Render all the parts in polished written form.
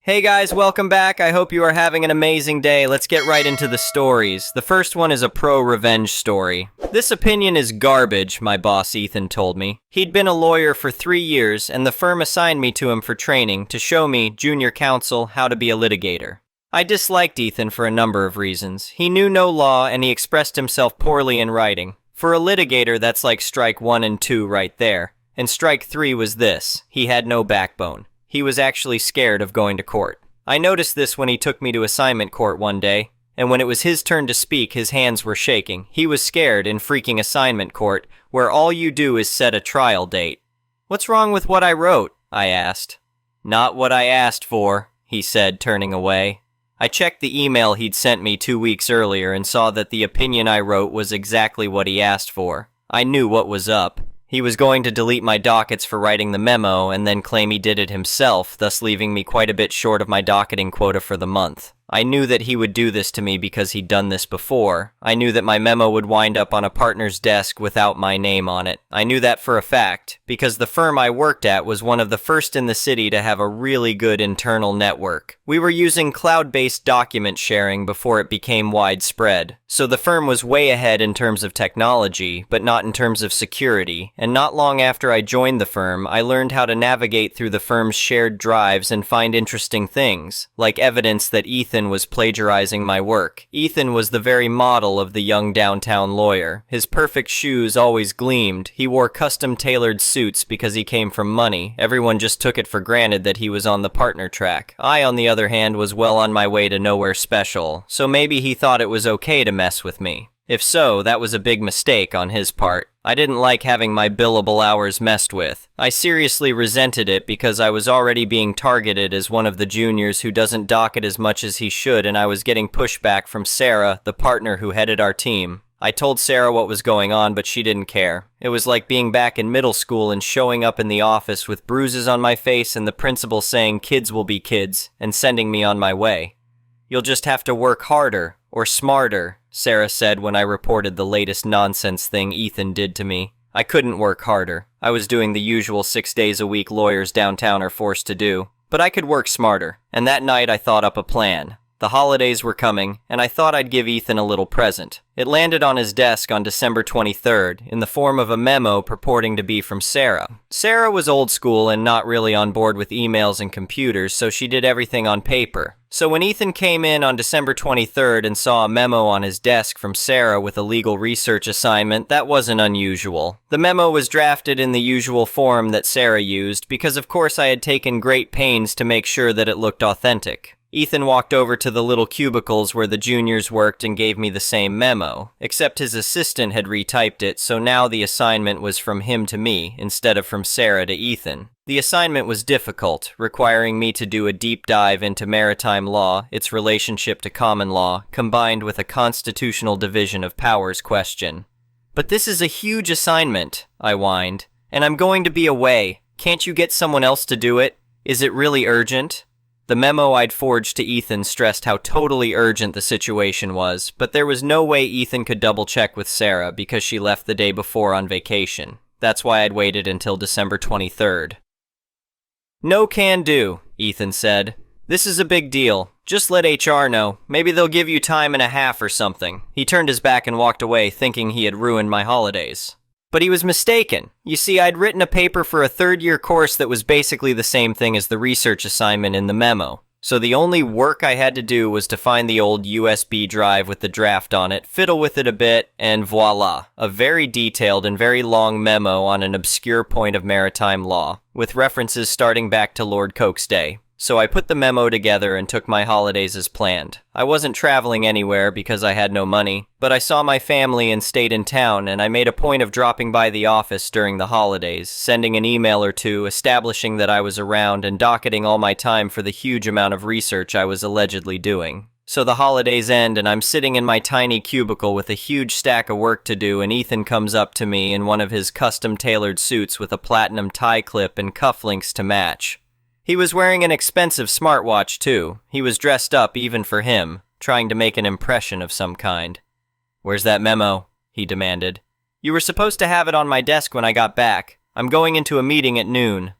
Hey guys, welcome back. I hope you are having an amazing day. Let's get right into the stories. The first one is a pro-revenge story. This opinion is garbage, my boss Ethan told me. He'd been a lawyer for 3 years, and the firm assigned me to him for training to show me, junior counsel, how to be a litigator. I disliked Ethan for a number of reasons. He knew no law, and he expressed himself poorly in writing. For a litigator, that's like strike 1 and 2 right there. And strike 3 was this: he had no backbone. He was actually scared of going to court. I noticed this when he took me to assignment court one day, and when it was his turn to speak, his hands were shaking. He was scared in freaking assignment court, where all you do is set a trial date. "What's wrong with what I wrote?" I asked. "Not what I asked for," he said, turning away. I checked the email he'd sent me 2 weeks earlier and saw that the opinion I wrote was exactly what he asked for. I knew what was up. He was going to delete my dockets for writing the memo and then claim he did it himself, thus leaving me quite a bit short of my docketing quota for the month. I knew that he would do this to me because he'd done this before. I knew that my memo would wind up on a partner's desk without my name on it. I knew that for a fact, because the firm I worked at was one of the first in the city to have a really good internal network. We were using cloud-based document sharing before it became widespread, so the firm was way ahead in terms of technology, but not in terms of security, and not long after I joined the firm, I learned how to navigate through the firm's shared drives and find interesting things, like evidence that Ethan was plagiarizing my work. Ethan was the very model of the young downtown lawyer. His perfect shoes always gleamed. He wore custom-tailored suits because he came from money. Everyone just took it for granted that he was on the partner track. I, on the other hand, was well on my way to nowhere special, so maybe he thought it was okay to mess with me. If so, that was a big mistake on his part. I didn't like having my billable hours messed with. I seriously resented it because I was already being targeted as one of the juniors who doesn't docket as much as he should, and I was getting pushback from Sarah, the partner who headed our team. I told Sarah what was going on, but she didn't care. It was like being back in middle school and showing up in the office with bruises on my face and the principal saying kids will be kids and sending me on my way. "You'll just have to work harder, or smarter," Sarah said when I reported the latest nonsense thing Ethan did to me. I couldn't work harder. I was doing the usual 6 days a week lawyers downtown are forced to do. But I could work smarter, and that night I thought up a plan. The holidays were coming, and I thought I'd give Ethan a little present. It landed on his desk on December 23rd, in the form of a memo purporting to be from Sarah. Sarah was old school and not really on board with emails and computers, so she did everything on paper. So when Ethan came in on December 23rd and saw a memo on his desk from Sarah with a legal research assignment, that wasn't unusual. The memo was drafted in the usual form that Sarah used, because of course I had taken great pains to make sure that it looked authentic. Ethan walked over to the little cubicles where the juniors worked and gave me the same memo, except his assistant had retyped it, so now the assignment was from him to me, instead of from Sarah to Ethan. The assignment was difficult, requiring me to do a deep dive into maritime law, its relationship to common law, combined with a constitutional division of powers question. "But this is a huge assignment," I whined, "and I'm going to be away. Can't you get someone else to do it? Is it really urgent?" The memo I'd forged to Ethan stressed how totally urgent the situation was, but there was no way Ethan could double-check with Sarah because she left the day before on vacation. That's why I'd waited until December 23rd. "No can do," Ethan said. "This is a big deal. Just let HR know. Maybe they'll give you time and a half or something." He turned his back and walked away, thinking he had ruined my holidays. But he was mistaken. You see, I'd written a paper for a third-year course that was basically the same thing as the research assignment in the memo. So the only work I had to do was to find the old USB drive with the draft on it, fiddle with it a bit, and voila, a very detailed and very long memo on an obscure point of maritime law, with references starting back to Lord Coke's day. So I put the memo together and took my holidays as planned. I wasn't traveling anywhere because I had no money, but I saw my family and stayed in town, and I made a point of dropping by the office during the holidays, sending an email or two, establishing that I was around, and docketing all my time for the huge amount of research I was allegedly doing. So the holidays end, and I'm sitting in my tiny cubicle with a huge stack of work to do, and Ethan comes up to me in one of his custom-tailored suits with a platinum tie clip and cufflinks to match. He was wearing an expensive smartwatch, too. He was dressed up even for him, trying to make an impression of some kind. "Where's that memo?" he demanded. "You were supposed to have it on my desk when I got back. I'm going into a meeting at noon."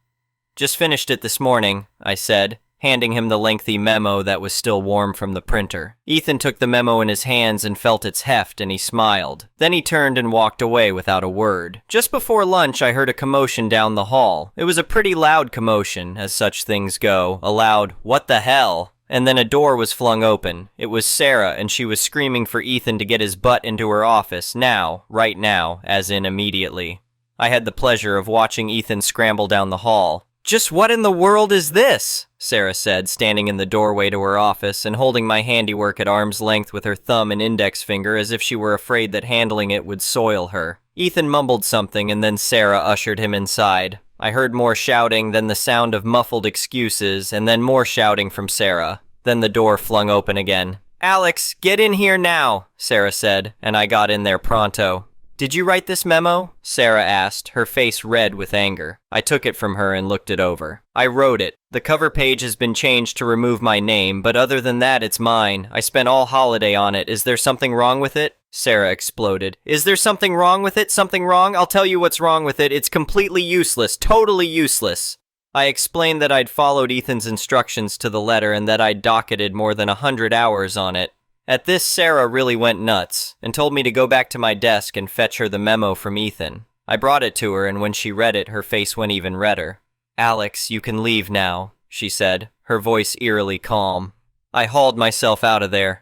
"Just finished it this morning," I said, handing him the lengthy memo that was still warm from the printer. Ethan took the memo in his hands and felt its heft, and he smiled. Then he turned and walked away without a word. Just before lunch, I heard a commotion down the hall. It was a pretty loud commotion, as such things go. A loud, "What the hell?" And then a door was flung open. It was Sarah, and she was screaming for Ethan to get his butt into her office, now, right now, as in immediately. I had the pleasure of watching Ethan scramble down the hall. "Just what in the world is this?" Sarah said, standing in the doorway to her office and holding my handiwork at arm's length with her thumb and index finger as if she were afraid that handling it would soil her. Ethan mumbled something, and then Sarah ushered him inside. I heard more shouting, then the sound of muffled excuses, and then more shouting from Sarah. Then the door flung open again. "Alex, get in here now," Sarah said, and I got in there pronto. "Did you write this memo?" Sarah asked, her face red with anger. I took it from her and looked it over. "I wrote it. The cover page has been changed to remove my name, but other than that, it's mine. I spent all holiday on it. Is there something wrong with it?" Sarah exploded. "Is there something wrong with it? Something wrong? I'll tell you what's wrong with it. It's completely useless. Totally useless." I explained that I'd followed Ethan's instructions to the letter and that I'd docketed more than 100 hours on it. At this, Sarah really went nuts and told me to go back to my desk and fetch her the memo from Ethan. I brought it to her, and when she read it, her face went even redder. "Alex, you can leave now," she said, her voice eerily calm. I hauled myself out of there.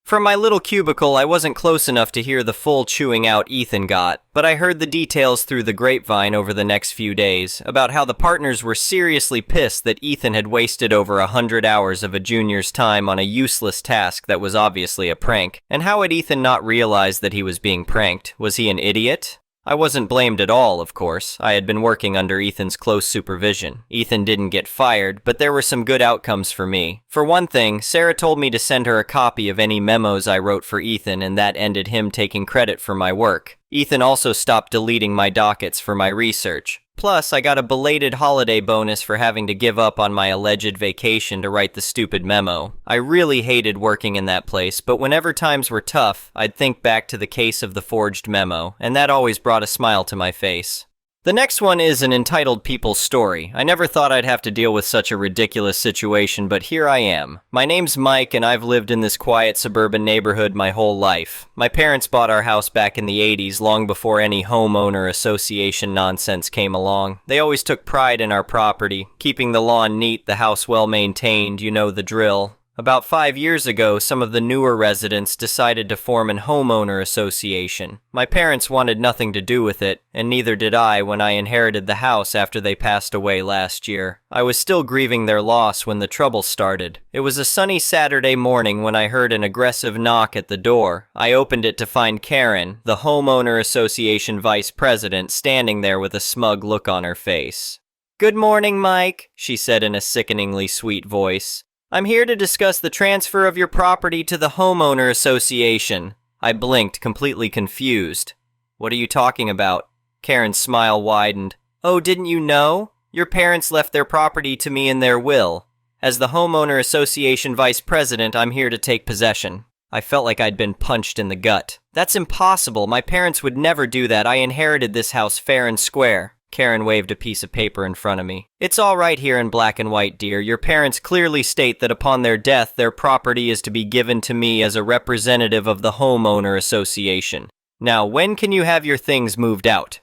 From my little cubicle, I wasn't close enough to hear the full chewing out Ethan got, but I heard the details through the grapevine over the next few days about how the partners were seriously pissed that Ethan had wasted over 100 hours of a junior's time on a useless task that was obviously a prank. And how had Ethan not realized that he was being pranked? Was he an idiot? I wasn't blamed at all, of course. I had been working under Ethan's close supervision. Ethan didn't get fired, but there were some good outcomes for me. For one thing, Sarah told me to send her a copy of any memos I wrote for Ethan, and that ended him taking credit for my work. Ethan also stopped deleting my dockets for my research. Plus, I got a belated holiday bonus for having to give up on my alleged vacation to write the stupid memo. I really hated working in that place, but whenever times were tough, I'd think back to the case of the forged memo, and that always brought a smile to my face. The next one is an entitled people's story. I never thought I'd have to deal with such a ridiculous situation, but here I am. My name's Mike, and I've lived in this quiet suburban neighborhood my whole life. My parents bought our house back in the 80s, long before any homeowner association nonsense came along. They always took pride in our property, keeping the lawn neat, the house well maintained, you know the drill. About 5 years ago, some of the newer residents decided to form an homeowner association. My parents wanted nothing to do with it, and neither did I when I inherited the house after they passed away last year. I was still grieving their loss when the trouble started. It was a sunny Saturday morning when I heard an aggressive knock at the door. I opened it to find Karen, the homeowner association vice president, standing there with a smug look on her face. "Good morning, Mike," she said in a sickeningly sweet voice. "I'm here to discuss the transfer of your property to the homeowner association." I blinked, completely confused. "What are you talking about?" Karen's smile widened. "Oh, didn't you know? Your parents left their property to me in their will. As the homeowner association vice president, I'm here to take possession." I felt like I'd been punched in the gut. "That's impossible. My parents would never do that. I inherited this house fair and square." Karen waved a piece of paper in front of me. "It's all right here in black and white, dear. Your parents clearly state that upon their death, their property is to be given to me as a representative of the homeowner association. Now, when can you have your things moved out?"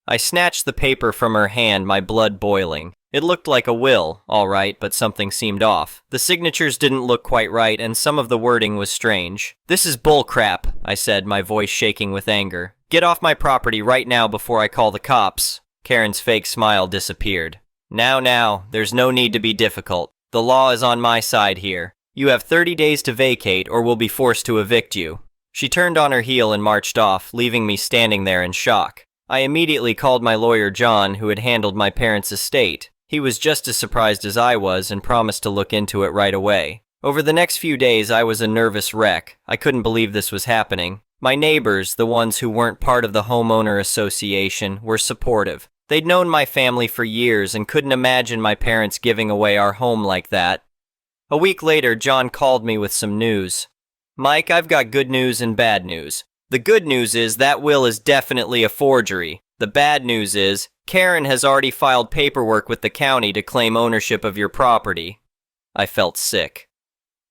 I snatched the paper from her hand, my blood boiling. It looked like a will, all right, but something seemed off. The signatures didn't look quite right, and some of the wording was strange. "This is bullcrap," I said, my voice shaking with anger. "Get off my property right now before I call the cops." Karen's fake smile disappeared. Now, there's no need to be difficult. The law is on my side here. You have 30 days to vacate or we'll be forced to evict you." She turned on her heel and marched off, leaving me standing there in shock. I immediately called my lawyer John, who had handled my parents' estate. He was just as surprised as I was and promised to look into it right away. Over the next few days, I was a nervous wreck. I couldn't believe this was happening. My neighbors, the ones who weren't part of the homeowner association, were supportive. They'd known my family for years and couldn't imagine my parents giving away our home like that. A week later, John called me with some news. "Mike, I've got good news and bad news. The good news is that will is definitely a forgery. The bad news is Karen has already filed paperwork with the county to claim ownership of your property." I felt sick.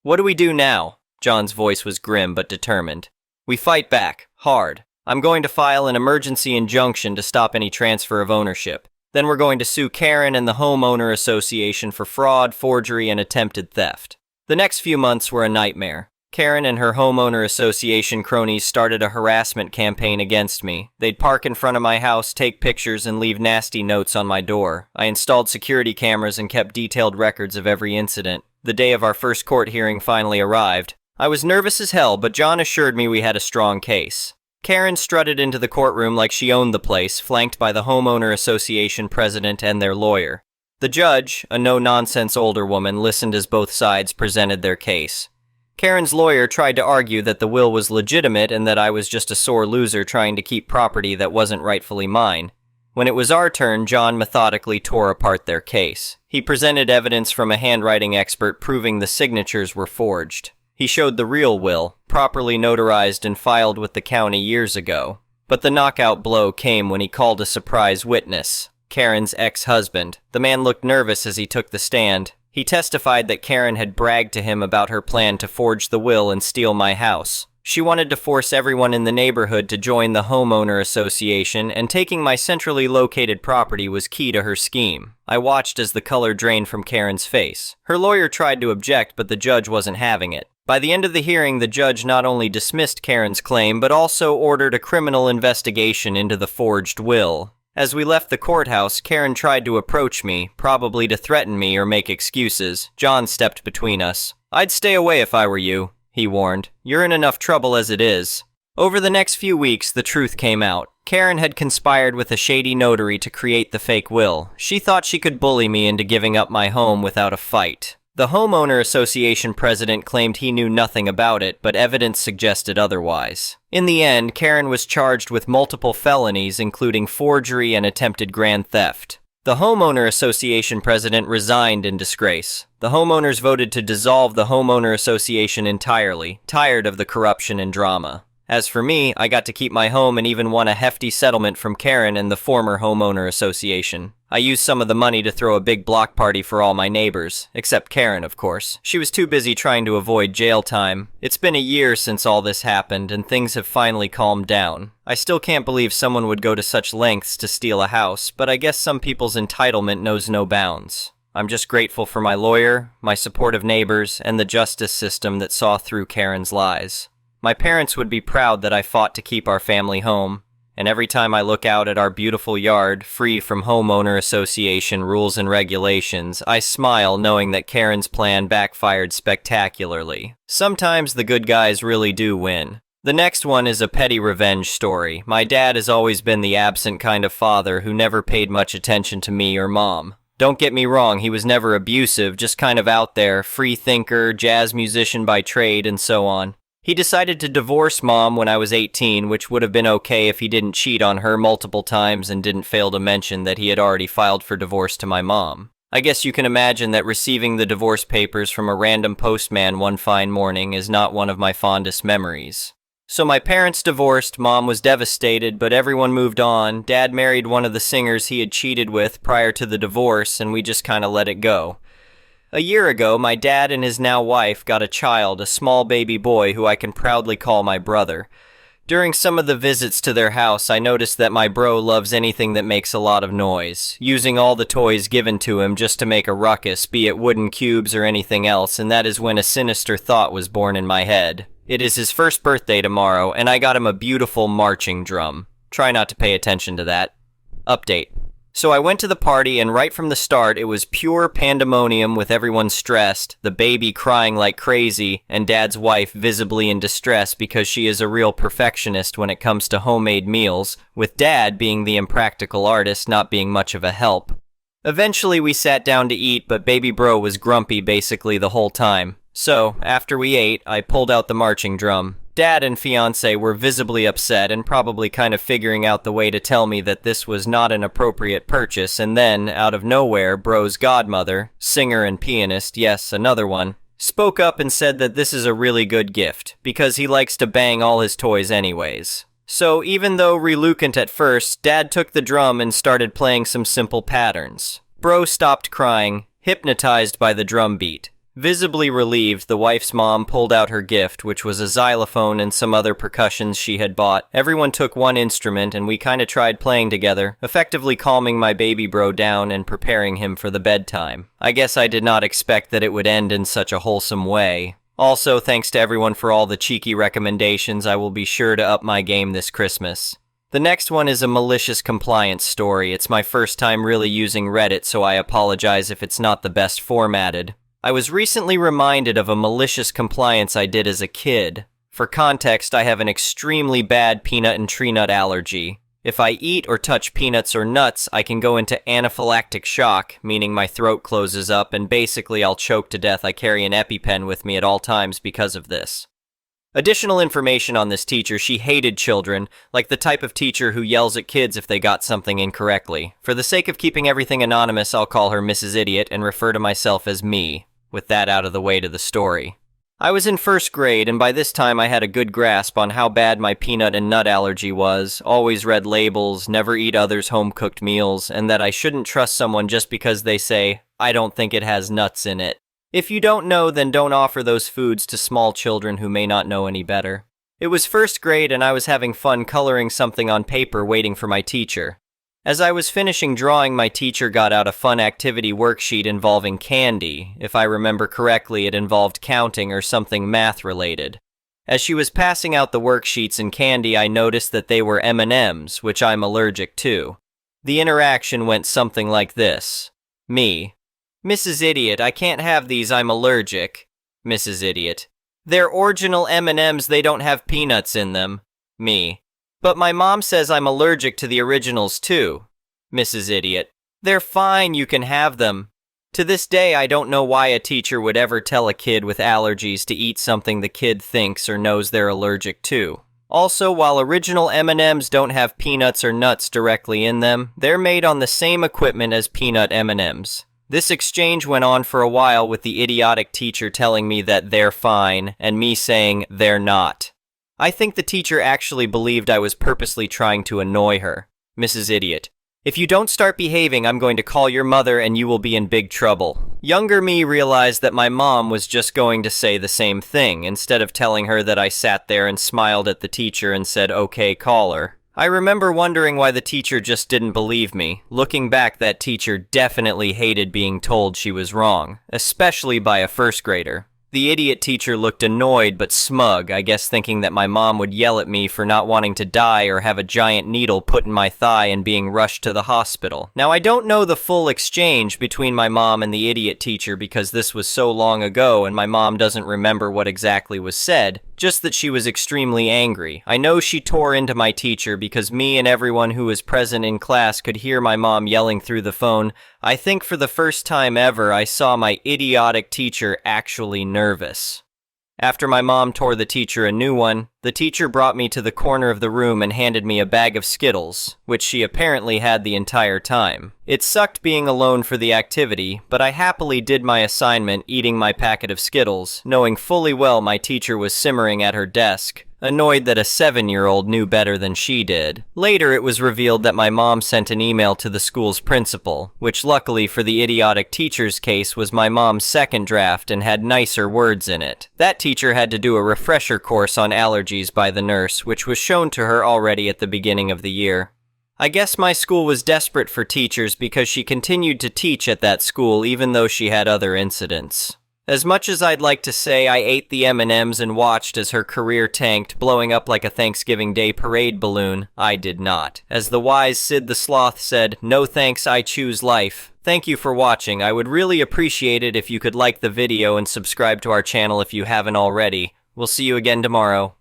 What do we do now? John's voice was grim but determined. We fight back, hard. I'm going to file an emergency injunction to stop any transfer of ownership. Then we're going to sue Karen and the homeowner association for fraud, forgery, and attempted theft. The next few months were a nightmare. Karen and her homeowner association cronies started a harassment campaign against me. They'd park in front of my house, take pictures, and leave nasty notes on my door. I installed security cameras and kept detailed records of every incident. The day of our first court hearing finally arrived. I was nervous as hell, but John assured me we had a strong case. Karen strutted into the courtroom like she owned the place, flanked by the homeowner association president and their lawyer. The judge, a no-nonsense older woman, listened as both sides presented their case. Karen's lawyer tried to argue that the will was legitimate and that I was just a sore loser trying to keep property that wasn't rightfully mine. When it was our turn, John methodically tore apart their case. He presented evidence from a handwriting expert proving the signatures were forged. He showed the real will, properly notarized and filed with the county years ago. But the knockout blow came when he called a surprise witness, Karen's ex-husband. The man looked nervous as he took the stand. He testified that Karen had bragged to him about her plan to forge the will and steal my house. She wanted to force everyone in the neighborhood to join the homeowner association, and taking my centrally located property was key to her scheme. I watched as the color drained from Karen's face. Her lawyer tried to object, but the judge wasn't having it. By the end of the hearing, the judge not only dismissed Karen's claim, but also ordered a criminal investigation into the forged will. As we left the courthouse, Karen tried to approach me, probably to threaten me or make excuses. John stepped between us. "I'd stay away if I were you," he warned. "You're in enough trouble as it is." Over the next few weeks, the truth came out. Karen had conspired with a shady notary to create the fake will. She thought she could bully me into giving up my home without a fight. The homeowner association president claimed he knew nothing about it, but evidence suggested otherwise. In the end, Karen was charged with multiple felonies, including forgery and attempted grand theft. The homeowner association president resigned in disgrace. The homeowners voted to dissolve the homeowner association entirely, tired of the corruption and drama. As for me, I got to keep my home and even won a hefty settlement from Karen and the former homeowner association. I used some of the money to throw a big block party for all my neighbors, except Karen, of course. She was too busy trying to avoid jail time. It's been a year since all this happened, and things have finally calmed down. I still can't believe someone would go to such lengths to steal a house, but I guess some people's entitlement knows no bounds. I'm just grateful for my lawyer, my supportive neighbors, and the justice system that saw through Karen's lies. My parents would be proud that I fought to keep our family home, and every time I look out at our beautiful yard, free from homeowner association rules and regulations, I smile knowing that Karen's plan backfired spectacularly. Sometimes the good guys really do win. The next one is a petty revenge story. My dad has always been the absent kind of father who never paid much attention to me or mom. Don't get me wrong, he was never abusive, just kind of out there, free thinker, jazz musician by trade, and so on. He decided to divorce Mom when I was 18, which would have been okay if he didn't cheat on her multiple times and didn't fail to mention that he had already filed for divorce to my mom. I guess you can imagine that receiving the divorce papers from a random postman one fine morning is not one of my fondest memories. So my parents divorced, Mom was devastated, but everyone moved on. Dad married one of the singers he had cheated with prior to the divorce, and we just kinda let it go. A year ago, my dad and his now wife got a child, a small baby boy who I can proudly call my brother. During some of the visits to their house, I noticed that my bro loves anything that makes a lot of noise, using all the toys given to him just to make a ruckus, be it wooden cubes or anything else, and that is when a sinister thought was born in my head. It is his first birthday tomorrow, and I got him a beautiful marching drum. Try not to pay attention to that. Update. So I went to the party, and right from the start, it was pure pandemonium with everyone stressed, the baby crying like crazy, and Dad's wife visibly in distress because she is a real perfectionist when it comes to homemade meals, with Dad being the impractical artist not being much of a help. Eventually we sat down to eat, but baby bro was grumpy basically the whole time. So, after we ate, I pulled out the marching drum. Dad and fiancé were visibly upset and probably kind of figuring out the way to tell me that this was not an appropriate purchase, and then, out of nowhere, bro's godmother, singer and pianist, yes, another one, spoke up and said that this is a really good gift, because he likes to bang all his toys anyways. So, even though reluctant at first, Dad took the drum and started playing some simple patterns. Bro stopped crying, hypnotized by the drum beat. Visibly relieved, the wife's mom pulled out her gift, which was a xylophone and some other percussions she had bought. Everyone took one instrument and we kinda tried playing together, effectively calming my baby bro down and preparing him for the bedtime. I guess I did not expect that it would end in such a wholesome way. Also, thanks to everyone for all the cheeky recommendations. I will be sure to up my game this Christmas. The next one is a malicious compliance story. It's my first time really using Reddit, so I apologize if it's not the best formatted. I was recently reminded of a malicious compliance I did as a kid. For context, I have an extremely bad peanut and tree nut allergy. If I eat or touch peanuts or nuts, I can go into anaphylactic shock, meaning my throat closes up and basically I'll choke to death. I carry an EpiPen with me at all times because of this. Additional information on this teacher: she hated children, like the type of teacher who yells at kids if they got something incorrectly. For the sake of keeping everything anonymous, I'll call her Mrs. Idiot and refer to myself as me. With that out of the way, to the story. I was in first grade, and by this time I had a good grasp on how bad my peanut and nut allergy was, always read labels, never eat others' home-cooked meals, and that I shouldn't trust someone just because they say, "I don't think it has nuts in it." If you don't know, then don't offer those foods to small children who may not know any better. It was first grade, and I was having fun coloring something on paper waiting for my teacher. As I was finishing drawing, my teacher got out a fun activity worksheet involving candy. If I remember correctly, it involved counting or something math-related. As she was passing out the worksheets and candy, I noticed that they were M&Ms, which I'm allergic to. The interaction went something like this. Me: "Mrs. Idiot, I can't have these, I'm allergic." Mrs. Idiot: "They're original M&Ms, they don't have peanuts in them." Me: "But my mom says I'm allergic to the originals too." Mrs. Idiot: "They're fine, you can have them." To this day, I don't know why a teacher would ever tell a kid with allergies to eat something the kid thinks or knows they're allergic to. Also, while original M&Ms don't have peanuts or nuts directly in them, they're made on the same equipment as peanut M&Ms. This exchange went on for a while, with the idiotic teacher telling me that they're fine and me saying they're not. I think the teacher actually believed I was purposely trying to annoy her. Mrs. Idiot: "If you don't start behaving, I'm going to call your mother and you will be in big trouble." Younger me realized that my mom was just going to say the same thing, instead of telling her that I sat there and smiled at the teacher and said, "Okay, call her." I remember wondering why the teacher just didn't believe me. Looking back, that teacher definitely hated being told she was wrong, especially by a first grader. The idiot teacher looked annoyed but smug, I guess thinking that my mom would yell at me for not wanting to die or have a giant needle put in my thigh and being rushed to the hospital. Now, I don't know the full exchange between my mom and the idiot teacher because this was so long ago and my mom doesn't remember what exactly was said, just that she was extremely angry. I know she tore into my teacher because me and everyone who was present in class could hear my mom yelling through the phone. I think for the first time ever, I saw my idiotic teacher actually nervous. After my mom tore the teacher a new one, the teacher brought me to the corner of the room and handed me a bag of Skittles, which she apparently had the entire time. It sucked being alone for the activity, but I happily did my assignment eating my packet of Skittles, knowing fully well my teacher was simmering at her desk, annoyed that a 7-year-old knew better than she did. Later, it was revealed that my mom sent an email to the school's principal, which luckily for the idiotic teacher's case was my mom's second draft and had nicer words in it. That teacher had to do a refresher course on allergies by the nurse, which was shown to her already at the beginning of the year. I guess my school was desperate for teachers because she continued to teach at that school even though she had other incidents. As much as I'd like to say I ate the M&Ms and watched as her career tanked, blowing up like a Thanksgiving Day parade balloon, I did not. As the wise Sid the Sloth said, "No thanks, I choose life." Thank you for watching. I would really appreciate it if you could like the video and subscribe to our channel if you haven't already. We'll see you again tomorrow.